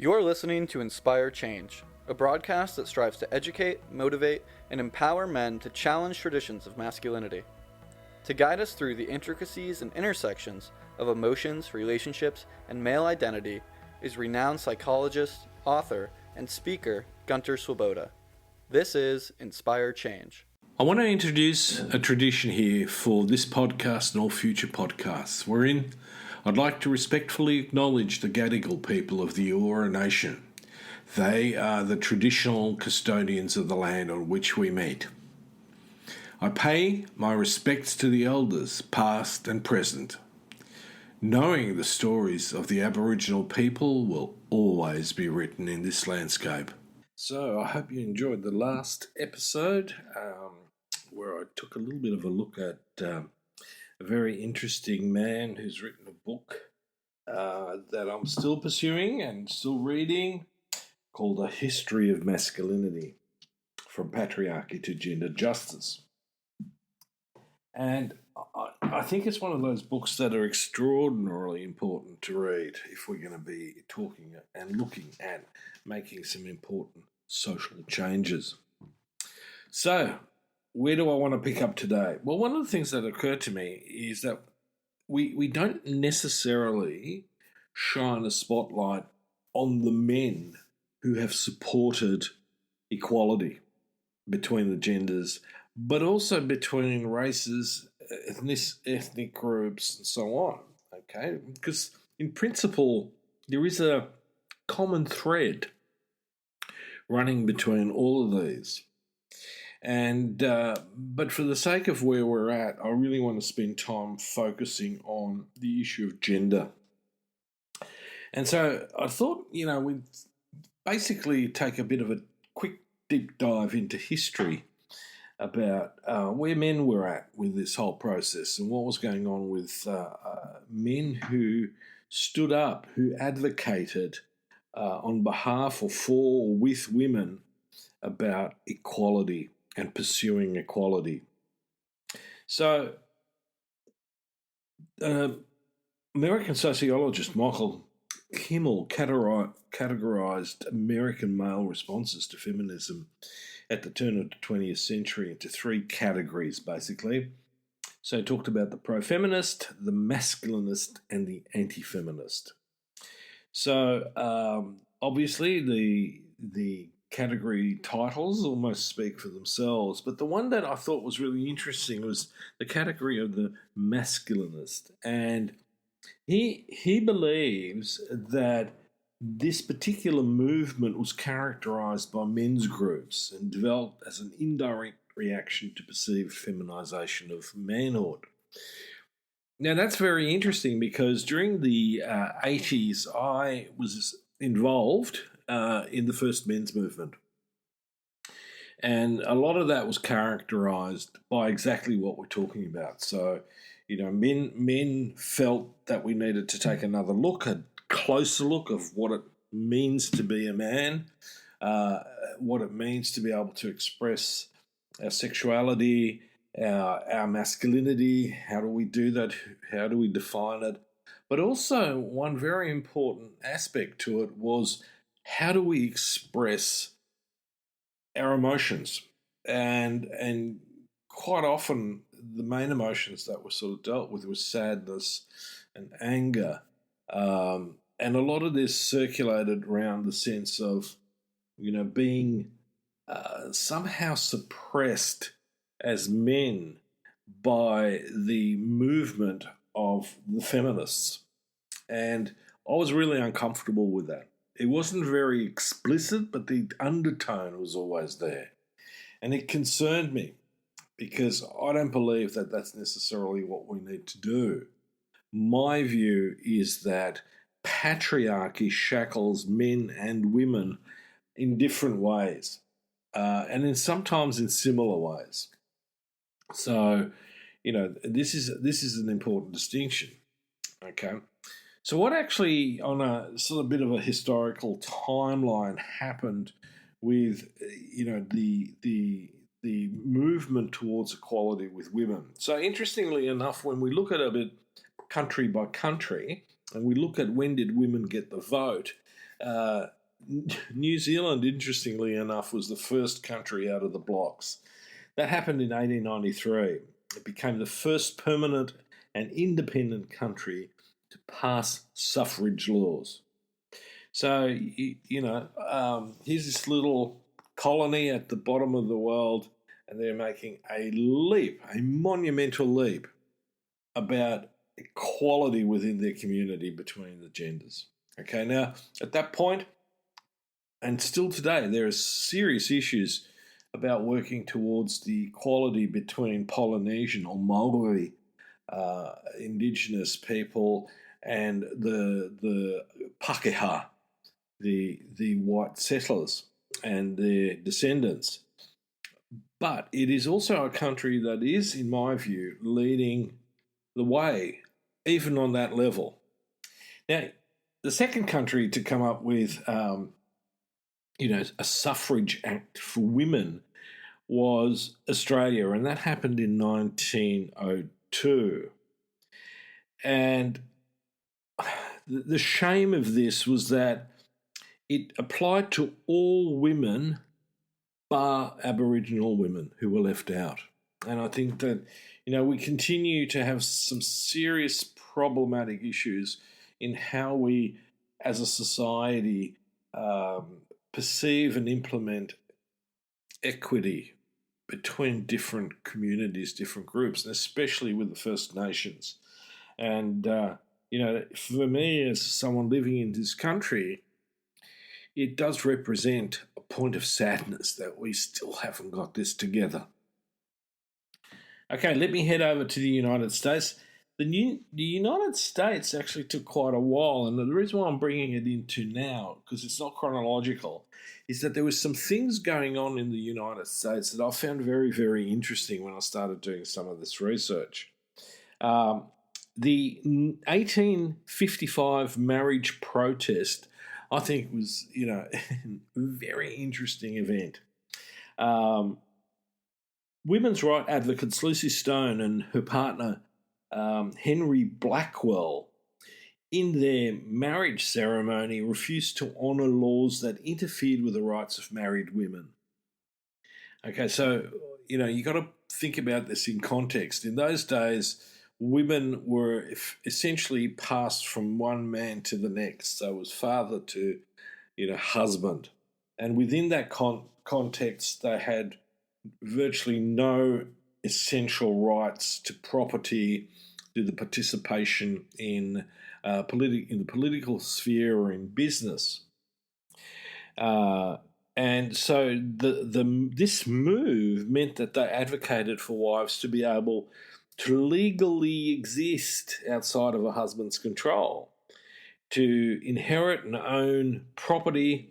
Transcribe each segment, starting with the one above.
You're listening to Inspire Change, a broadcast that strives to educate, motivate, and empower men to challenge traditions of masculinity. To guide us through the intricacies and intersections of emotions, relationships, and male identity is renowned psychologist, author, and speaker Gunter. This is Inspire Change. I want to introduce a tradition here for this podcast and all future podcasts, wherein I'd like to respectfully acknowledge the Gadigal people of the Eora Nation. They are the traditional custodians of the land on which we meet. I pay my respects to the elders, past and present. Knowing the stories of the Aboriginal people will always be written in this landscape. So I hope you enjoyed the last episode where I took a little bit of a look at a very interesting man who's written a book that I'm still pursuing and still reading called A History of Masculinity, From Patriarchy to Gender Justice. And I think it's one of those books that are extraordinarily important to read if we're going to be talking and looking at making some important social changes. So, where do I want to pick up today? Well, one of the things that occurred to me is that we don't necessarily shine a spotlight on the men who have supported equality between the genders, but also between races, ethnic groups, and so on. Okay, because in principle, there is a common thread running between all of these. And but for the sake of where we're at, I really want to spend time focusing on the issue of gender. And so I thought, we'd basically take a bit of a quick deep dive into history about where men were at with this whole process and what was going on with men who stood up, who advocated on behalf of for or with women about equality and pursuing equality. So, American sociologist Michael Kimmel categorized American male responses to feminism at the turn of the 20th century into three categories, basically. So he talked about the pro-feminist, the masculinist, and the anti-feminist. So obviously the category titles almost speak for themselves, but the one that I thought was really interesting was the category of the masculinist. And he believes that this particular movement was characterized by men's groups and developed as an indirect reaction to perceived feminization of manhood. Now, that's very interesting because during the 80s, I was involved in the first men's movement. And a lot of that was characterized by exactly what we're talking about. So, men felt that we needed to take another look, a closer look of what it means to be a man, what it means to be able to express our sexuality, our masculinity. How do we do that? How do we define it? But also, one very important aspect to it was how do we express our emotions? And quite often, the main emotions that were sort of dealt with was sadness and anger. And a lot of this circulated around the sense of, being somehow suppressed as men by the movement of the feminists. And I was really uncomfortable with that. It wasn't very explicit, but the undertone was always there. And it concerned me because I don't believe that that's necessarily what we need to do. My view is that patriarchy shackles men and women in different ways, and sometimes in similar ways. So, this is an important distinction. Okay, so what actually, on a sort of bit of a historical timeline, happened with the movement towards equality with women? So, interestingly enough, when we look at a bit country by country, and we look at when did women get the vote, Uh, New Zealand, interestingly enough, was the first country out of the blocks. That happened in 1893. It became the first permanent and independent country to pass suffrage laws. So, here's this little colony at the bottom of the world, and they're making a leap, a monumental leap, about equality within their community between the genders. Okay, now, at that point, and still today, there are serious issues about working towards the equality between Polynesian or Maori indigenous people and the Pakeha, the white settlers and their descendants. But it is also a country that is, in my view, leading the way, even on that level. Now, the second country to come up with, a suffrage act for women was Australia, and that happened in 1902. And the shame of this was that it applied to all women bar Aboriginal women who were left out. And I think that, we continue to have some serious problematic issues in how we, as a society, perceive and implement equity between different communities, different groups, and especially with the First Nations. And, for me, as someone living in this country, it does represent a point of sadness that we still haven't got this together. Okay, let me head over to the United States. The United States actually took quite a while, and the reason why I'm bringing it into now, because it's not chronological, is that there was some things going on in the United States that I found very, very interesting when I started doing some of this research. The 1855 marriage protest, I think, was, a very interesting event. Women's rights advocates Lucy Stone and her partner Henry Blackwell, in their marriage ceremony, refused to honour laws that interfered with the rights of married women. Okay, so, you got to think about this in context. In those days, women were essentially passed from one man to the next. So it was father to, husband. And within that context, they had virtually no essential rights to property, to the participation in the political sphere or in business. And so this move meant that they advocated for wives to be able to legally exist outside of a husband's control, to inherit and own property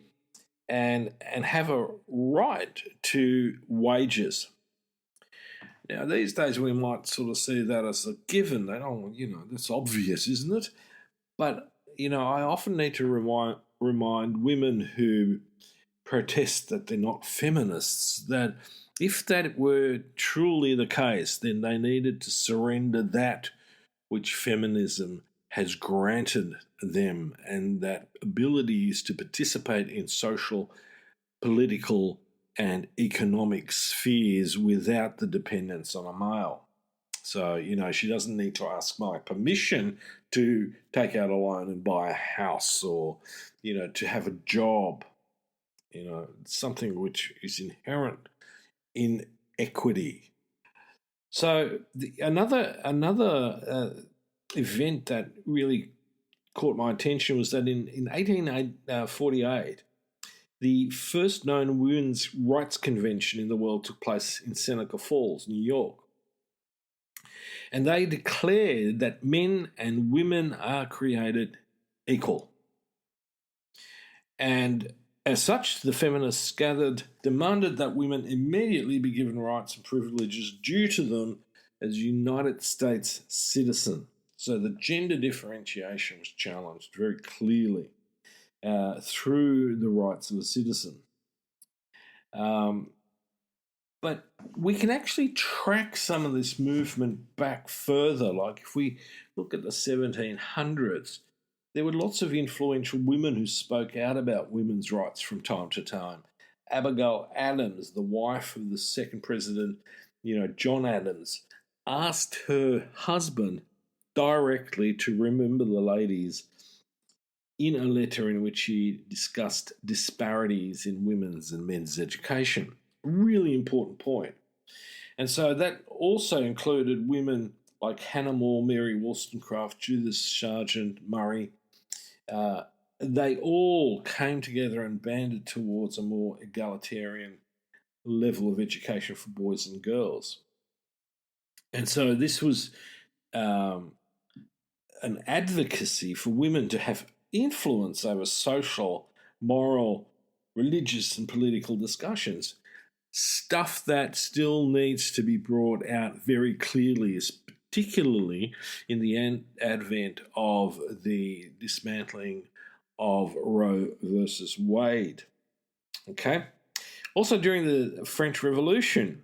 and have a right to wages. Now, these days we might sort of see that as a given. They don't, that's obvious, isn't it? But, I often need to remind women who protest that they're not feminists that if that were truly the case, then they needed to surrender that which feminism has granted them, and that ability is to participate in social, political, and economic spheres without the dependence on a male. So, she doesn't need to ask my permission to take out a loan and buy a house or, to have a job, something which is inherent in equity. So another event that really caught my attention was that in 1848, the first known women's rights convention in the world took place in Seneca Falls, New York. And they declared that men and women are created equal. And as such, the feminists gathered, demanded that women immediately be given rights and privileges due to them as United States citizens. So the gender differentiation was challenged very clearly through the rights of a citizen. But we can actually track some of this movement back further. Like if we look at the 1700s, There were lots of influential women who spoke out about women's rights from time to time. Abigail Adams, the wife of the second president, John Adams, asked her husband directly to remember the ladies in a letter in which he discussed disparities in women's and men's education. Really important point. And so that also included women like Hannah More, Mary Wollstonecraft, Judith Sargent, Murray. They all came together and banded towards a more egalitarian level of education for boys and girls. And so this was an advocacy for women to have influence over social, moral, religious, and political discussions. Stuff that still needs to be brought out very clearly, particularly in the advent of the dismantling of Roe versus Wade. Okay. Also, during the French Revolution,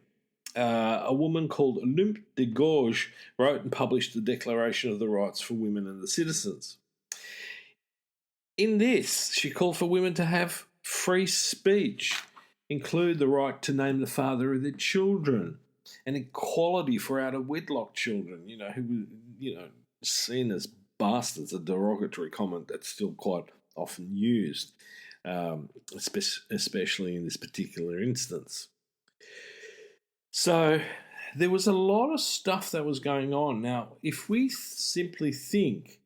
a woman called Olympe de Gouges wrote and published the Declaration of the Rights for Women and the Citizens. In this, she called for women to have free speech, include the right to name the father of their children, and equality for out-of-wedlock children, who were, seen as bastards, a derogatory comment that's still quite often used, especially in this particular instance. So there was a lot of stuff that was going on. Now, if we simply think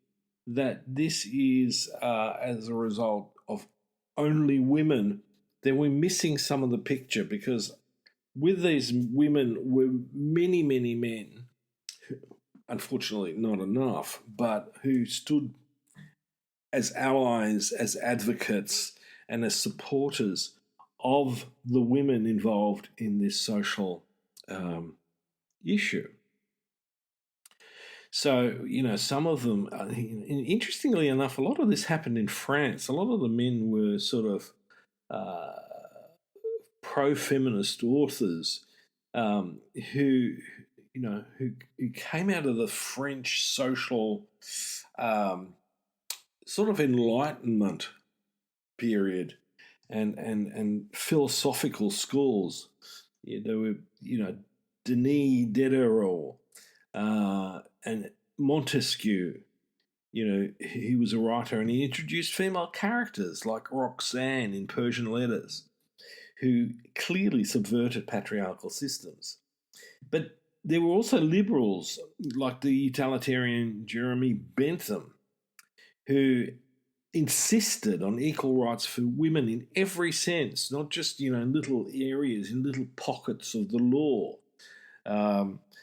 that this is as a result of only women, then we're missing some of the picture, because with these women were many, many men, unfortunately not enough, but who stood as allies, as advocates, and as supporters of the women involved in this social issue. So, some of them, interestingly enough, a lot of this happened in France. A lot of the men were sort of pro-feminist authors who came out of the French social sort of Enlightenment period and philosophical schools. There were, Denis Diderot and Montesquieu. He was a writer, and he introduced female characters like Roxanne in Persian Letters, who clearly subverted patriarchal systems. But there were also liberals like the utilitarian Jeremy Bentham, who insisted on equal rights for women in every sense, not just, little areas, in little pockets of the law.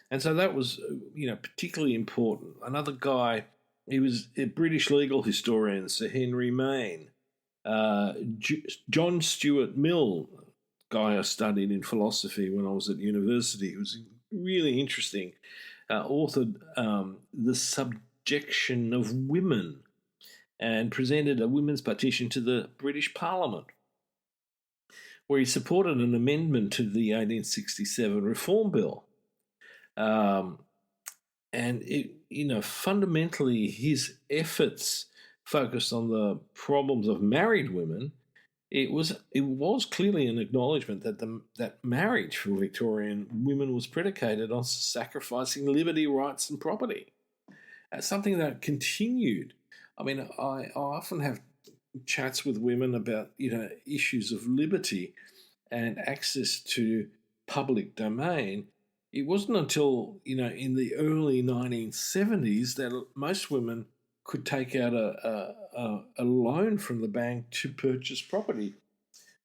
And so that was, particularly important. Another guy, he was a British legal historian, Sir Henry Maine. John Stuart Mill, guy I studied in philosophy when I was at university. It was really interesting. Authored The Subjection of Women and presented a women's petition to the British Parliament, where he supported an amendment to the 1867 Reform Bill. And fundamentally, his efforts focused on the problems of married women. It was clearly an acknowledgement that marriage for Victorian women was predicated on sacrificing liberty, rights, and property. That's something that continued. I mean, I often have chats with women about issues of liberty and access to public domain. It wasn't until in the early 1970s that most women could take out a loan from the bank to purchase property.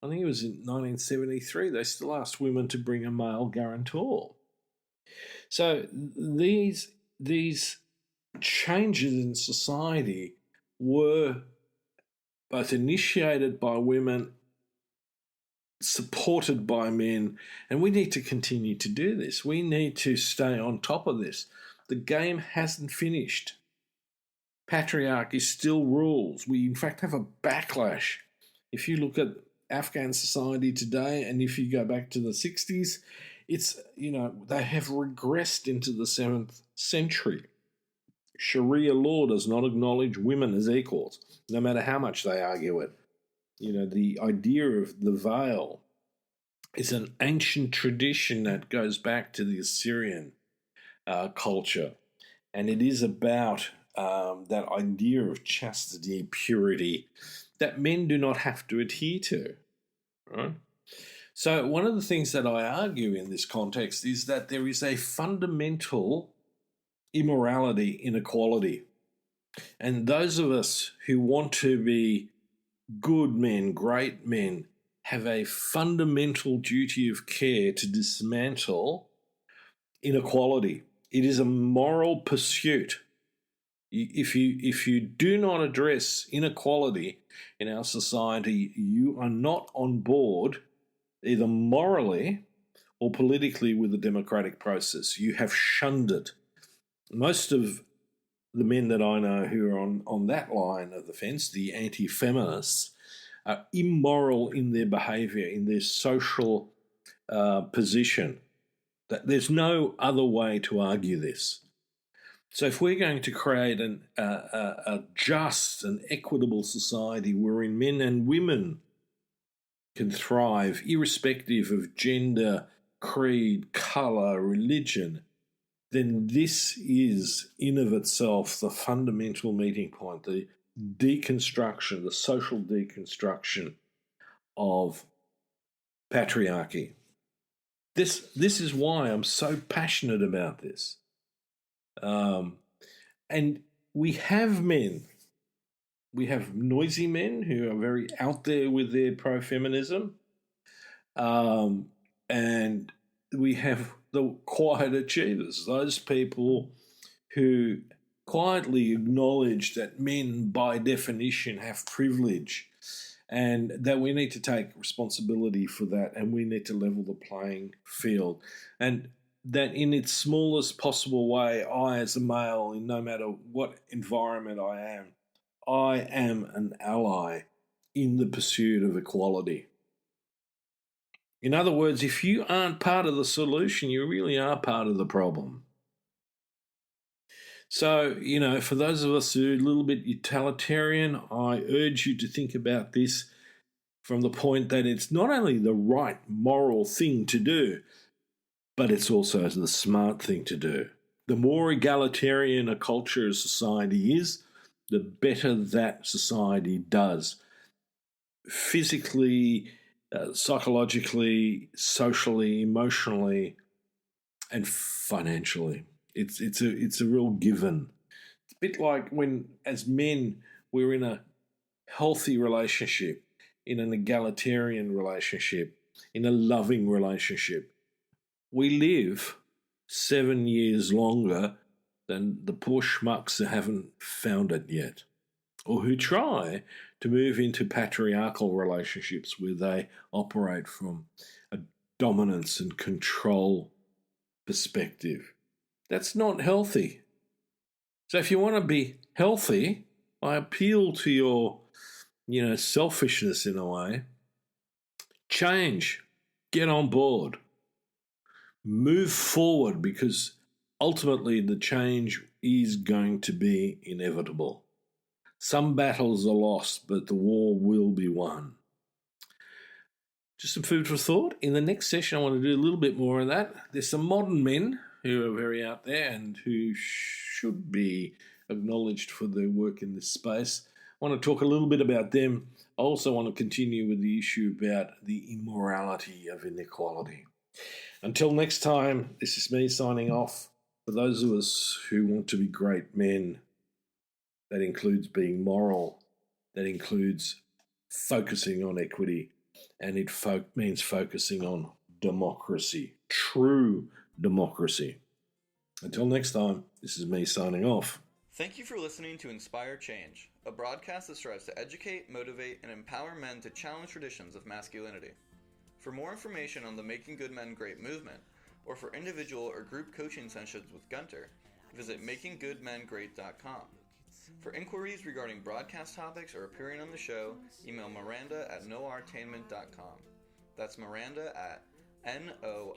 I think it was in 1973 they still asked women to bring a male guarantor. So these changes in society were both initiated by women, supported by men, and we need to continue to do this. We need to stay on top of this. The game hasn't finished. Patriarchy still rules. We, in fact, have a backlash. If you look at Afghan society today, and if you go back to the 60s, it's, they have regressed into the 7th century. Sharia law does not acknowledge women as equals, no matter how much they argue it. The idea of the veil is an ancient tradition that goes back to the Assyrian culture, and it is about that idea of chastity, purity, that men do not have to adhere to. Right? So, one of the things that I argue in this context is that there is a fundamental immorality in equality. And those of us who want to be good men, great men, have a fundamental duty of care to dismantle inequality. It is a moral pursuit. If you do not address inequality in our society, you are not on board either morally or politically with the democratic process. You have shunned it. Most of the men that I know who are on that line of the fence, the anti-feminists, are immoral in their behaviour, in their social position. There's no other way to argue this. So if we're going to create a just and equitable society wherein men and women can thrive irrespective of gender, creed, colour, religion, then this is in of itself the fundamental meeting point, the deconstruction, the social deconstruction of patriarchy. This is why I'm so passionate about this. And we have men, we have noisy men who are very out there with their pro-feminism, and we have the quiet achievers, those people who quietly acknowledge that men by definition have privilege and that we need to take responsibility for that, and we need to level the playing field. And that in its smallest possible way, I as a male, in no matter what environment I am an ally in the pursuit of equality. In other words, if you aren't part of the solution, you really are part of the problem. So, for those of us who are a little bit utilitarian, I urge you to think about this from the point that it's not only the right moral thing to do, but it's also the smart thing to do. The more egalitarian a culture, a society is, the better that society does. Physically, psychologically, socially, emotionally, and financially. It's a real given. It's a bit like when, as men, we're in a healthy relationship, in an egalitarian relationship, in a loving relationship. We live 7 years longer than the poor schmucks who haven't found it yet, or who try to move into patriarchal relationships where they operate from a dominance and control perspective. That's not healthy. So if you want to be healthy, I appeal to your, selfishness in a way. Change. Get on board. Move forward, because ultimately the change is going to be inevitable. Some battles are lost, but the war will be won. Just some food for thought. In the next session, I want to do a little bit more of that. There's some modern men who are very out there and who should be acknowledged for their work in this space. I want to talk a little bit about them. I also want to continue with the issue about the immorality of inequality. Until next time, this is me signing off. For those of us who want to be great men, that includes being moral, that includes focusing on equity, and it means focusing on democracy, true democracy. Until next time, this is me signing off. Thank you for listening to Inspire Change, a broadcast that strives to educate, motivate, and empower men to challenge traditions of masculinity. For more information on the Making Good Men Great movement, or for individual or group coaching sessions with Gunter, visit makinggoodmengreat.com. For inquiries regarding broadcast topics or appearing on the show, email Miranda at noirtainment.com. That's Miranda at NOIRTAINment.com.